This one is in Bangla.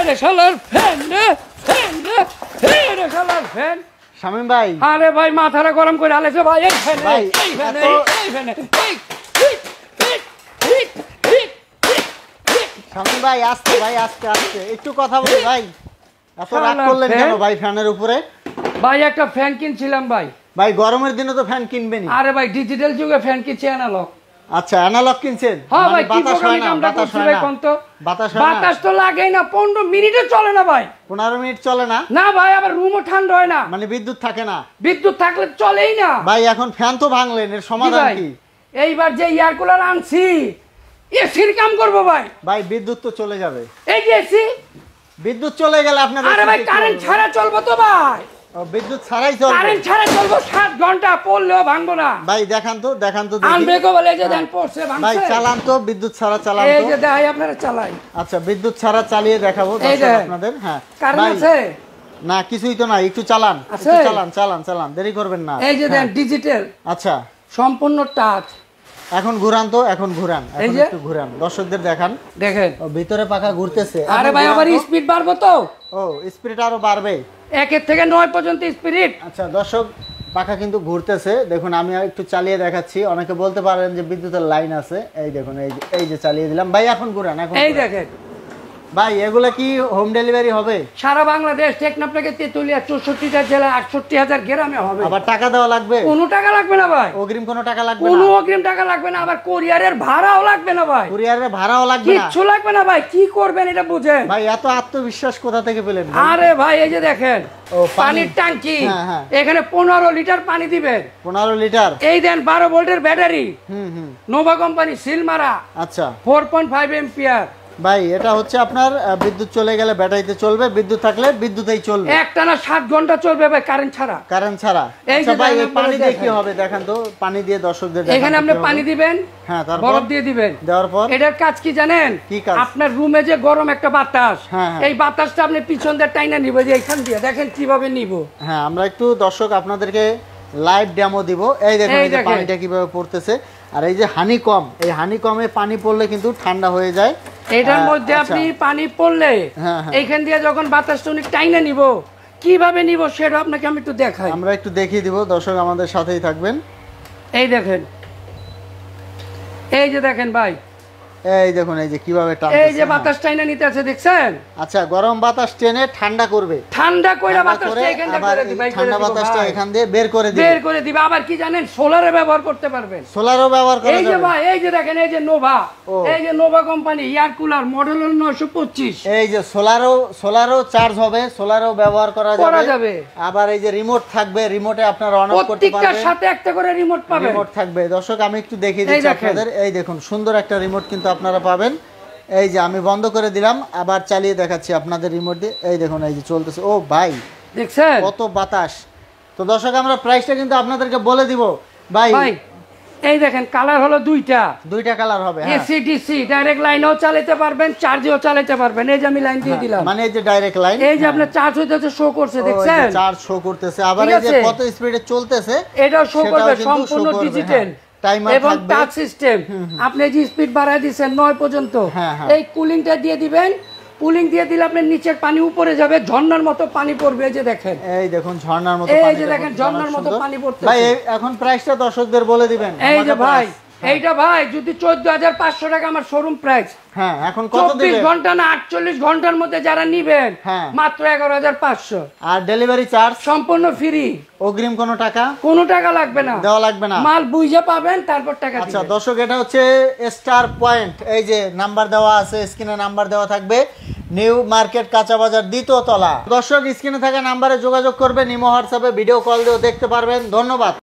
রে শালার ফ্যান রে ফ্যান রে রে শালার ফ্যান শামীম ভাই আরে ভাই মাথাটা গরম করে আলেছে ভাই এই ফ্যান এই ফ্যান এই ফ্যান শামীম ভাই আস্তে আস্তে একটু কথা বলি ভাই এত রাগ করলেন কেন ভাই ফ্যানের উপরে ভাই একটা ফ্যান কিনছিলাম ভাই ভাই গরমের দিনে তো ফ্যান কিনবেনই আরে ভাই ডিজিটাল যুগে ফ্যান কিনছি অ্যানালগ আচ্ছা অ্যানালগ কিনছেন হ্যাঁ ভাই কি বাতাস হয় না বাতাস হয় না বাতাস তো লাগেই না 15 মিনিটও চলে না ভাই 15 মিনিট চলে না না ভাই আবার রুমও ঠান্ডা হয় না মানে বিদ্যুৎ থাকে না বিদ্যুৎ থাকলে চলেই না ভাই এখন ফ্যান তো ভাঙলেন এর সমাধান কি এইবার যে এয়ার কুলার আনছি এসির কাম করব ভাই ভাই বিদ্যুৎ তো চলে যাবে এই যে এসি বিদ্যুৎ চলে গেলে আপনাদের আরে ভাই কারেন্ট ছাড়া চলবো তো ভাই বিদ্যুৎ ছাড়াই চলবে কারেন্ট ছাড়া চলবো 7 ঘন্টা পড়লেও ভাঙবো না ভাই দেখান তো দেখি আনবেকো বলে যে দেন পড়ছে ভাঙছে ভাই চালান তো বিদ্যুৎ ছাড়া চালান তো এই যে দেখাই আপনারা চালাই আচ্ছা বিদ্যুৎ ছাড়া চালিয়ে দেখাবো দর্শক আপনাদের হ্যাঁ কারেন্ট আছে না কিছুই তো না একটু চালান চালান দেরি করবেন না এই যে দেন ডিজিটাল আচ্ছা সম্পূর্ণ টাচ এখন ঘুরান তো এখন একটু ঘুরান দর্শকদের দেখান দেখেন ভিতরে পাখা ঘুরতেছে আরে ভাই আবার স্পিড বাড়বো তো ও স্পিড আরো বাড়বে 1 থেকে 9 পর্যন্ত স্পিড আচ্ছা দর্শক পাখা কিন্তু ঘুরতেছে দেখুন আমি একটু চালিয়ে দেখাচ্ছি অনেকে বলতে পারেন যে বিদ্যুতের লাইন আছে এই দেখুন এই যে চালিয়ে দিলাম ভাই এখন ঘুরান এখন এই দেখেন ভাই এগুলা কি হোম ডেলিভারি হবে সারা বাংলাদেশ টেকনাফটাকে তেতুলিয়া 64টা জেলা 68000 গ্রামে হবে আবার টাকা দেওয়া লাগবে কোনো টাকা লাগবে না ভাই অগ্রিম কোনো টাকা লাগবে না কোনো অগ্রিম টাকা লাগবে না আবার কুরিয়ারের ভাড়াও লাগবে না ভাই কুরিয়ারের ভাড়াও লাগবে না কিচ্ছু লাগবে না ভাই কি করবেন এটা বুঝেন ভাই এত আত্মবিশ্বাস কোথা থেকে পেলেন আরে ভাই এই যে দেখেন পানির ট্যাঙ্কি এখানে 15 লিটার পানি দিবেন 15 লিটার এই দেন 12 ভোল্টের ব্যাটারি নোভা কোম্পানি সিল মারা আচ্ছা 4.5 এম্পিয়ার ভাই এটা হচ্ছে আপনার বিদ্যুৎ চলে গেলে ব্যাটারিতে চলবে বিদ্যুৎ থাকলে বিদ্যুতেই চলবে একটানা 7 ঘন্টা চলবে ভাই কারেন্ট ছাড়া আচ্ছা ভাই এই পানি দিয়ে কি হবে দেখেন তো পানি দিয়ে দর্শকদের দেখান এখানে আপনি পানি দিবেন হ্যাঁ তারপর বরফ দিয়ে দিবেন দেওয়ার পর এটার কাজ কি জানেন কি কাজ আপনার রুমে যে গরম একটা বাতাস এই বাতাসটা আপনি পিছন দিয়ে টাইনা নিব যে এখান দিয়ে দেখেন কিভাবে নিব হ্যাঁ আমরা একটু দর্শক আপনাদেরকে লাইভ ডেমো দিব এই দেখুন এই যে পানিটা কিভাবে পড়তেছে আর এই যে হানিকম এই হানিকমে পানি পড়লে কিন্তু ঠান্ডা হয়ে যায় এটার মধ্যে আপনি পানি পড়লে এইখান দিয়ে যখন বাতাসটা অনেক টাইনা নিব কিভাবে নিব সেটা আপনাকে আমি একটু দেখাই আমরা একটু দেখিয়ে দিব দর্শক আমাদের সাথেই থাকবেন এই দেখেন এই যে দেখেন ভাই এই দেখুন এই যে কিভাবে টানতেছে এই যে বাতাস টাইনা নিতে আছে দেখছেন আচ্ছা গরম বাতাস টেনে ঠান্ডা করবে ঠান্ডা কইরা বাতাসটা এখান থেকে করে দিবে ঠান্ডা বাতাসটা এখান দিয়ে বের করে দিবে আবার কি জানেন সোলারে ব্যবহার করতে পারবেন সোলারও ব্যবহার করা যাবে এই যে ভাই এই যে দেখেন এই যে Nova company air cooler model হল 925 এই যে সোলারও চার্জ হবে সোলারও ব্যবহার করা যাবে আবার এই যে রিমোট থাকবে রিমোটে আপনারা অন অফ করতে পারবেন প্রত্যেকটার সাথে একটা করে রিমোট পাবেন রিমোট থাকবে দর্শক আমি একটু দেখিয়ে দিচ্ছি আপনাদের এই দেখুন সুন্দর একটা রিমোট কিন্তু আপনারা পাবেন এই যে আমি বন্ধ করে দিলাম আবার চালিয়ে দেখাচ্ছি আপনাদের রিমোট দিয়ে এই দেখুন এই যে চলতেছে ও ভাই দেখছেন কত বাতাস তো দর্শক আমরা প্রাইসটা কিন্তু আপনাদেরকে বলে দিব ভাই এই দেখেন কালার হলো দুইটা কালার হবে এসি ডিসি ডাইরেক্ট লাইনেও চালাতে পারবেন চার্জেও চালাতে পারবেন এই যে আমি লাইন দিয়ে দিলাম মানে এই যে ডাইরেক্ট লাইন এই যে আপনার চার্জ হইতেছে শো করছে দেখছেন চার্জ শো করতেছে আবার এই যে কত স্পিডে চলতেছে এটাও শো করবে সম্পূর্ণ ডিজিটাল এবং টাচ সিস্টেম আপনি যে স্পিড বাড়ায় দিবেন 9 পর্যন্ত এই কুলিংটা দিয়ে দিবেন কুলিং দিয়ে দিলে আপনার নিচের পানি উপরে যাবে ঝর্ণার মতো পানি পড়বে এই যে দেখেন এই দেখুন ঝর্ণার মতো পানি এই যে দেখেন ঝর্ণার মতো পানি পড়তেছে ভাই এখন প্রাইসটা দর্শকদের বলে দিবেন এই যে ভাই এইটা ভাই যদি 14500 টাকা আমার শোরুম প্রাইস হ্যাঁ এখন কত দিবেন 24 ঘন্টা না 48 ঘন্টার মধ্যে যারা নেবেন মাত্র 11500 আর ডেলিভারি চার্জ সম্পূর্ণ ফ্রি অগ্রিম কোনো টাকা লাগবে না দেওয়া লাগবে না মাল বুঝে পাবেন তারপর টাকা দিবেন আচ্ছা দর্শক এটা হচ্ছে স্টার পয়েন্ট এই যে নাম্বার দেওয়া আছে স্ক্রিনে নাম্বার দেওয়া থাকবে নিউ মার্কেট কাঁচা বাজার দ্বিতীয় তলা দর্শক স্ক্রিনে থাকা নম্বরে যোগাযোগ করবেন ইমো হোয়াটসঅ্যাপে ভিডিও কল দিয়েও দেখতে পারবেন ধন্যবাদ।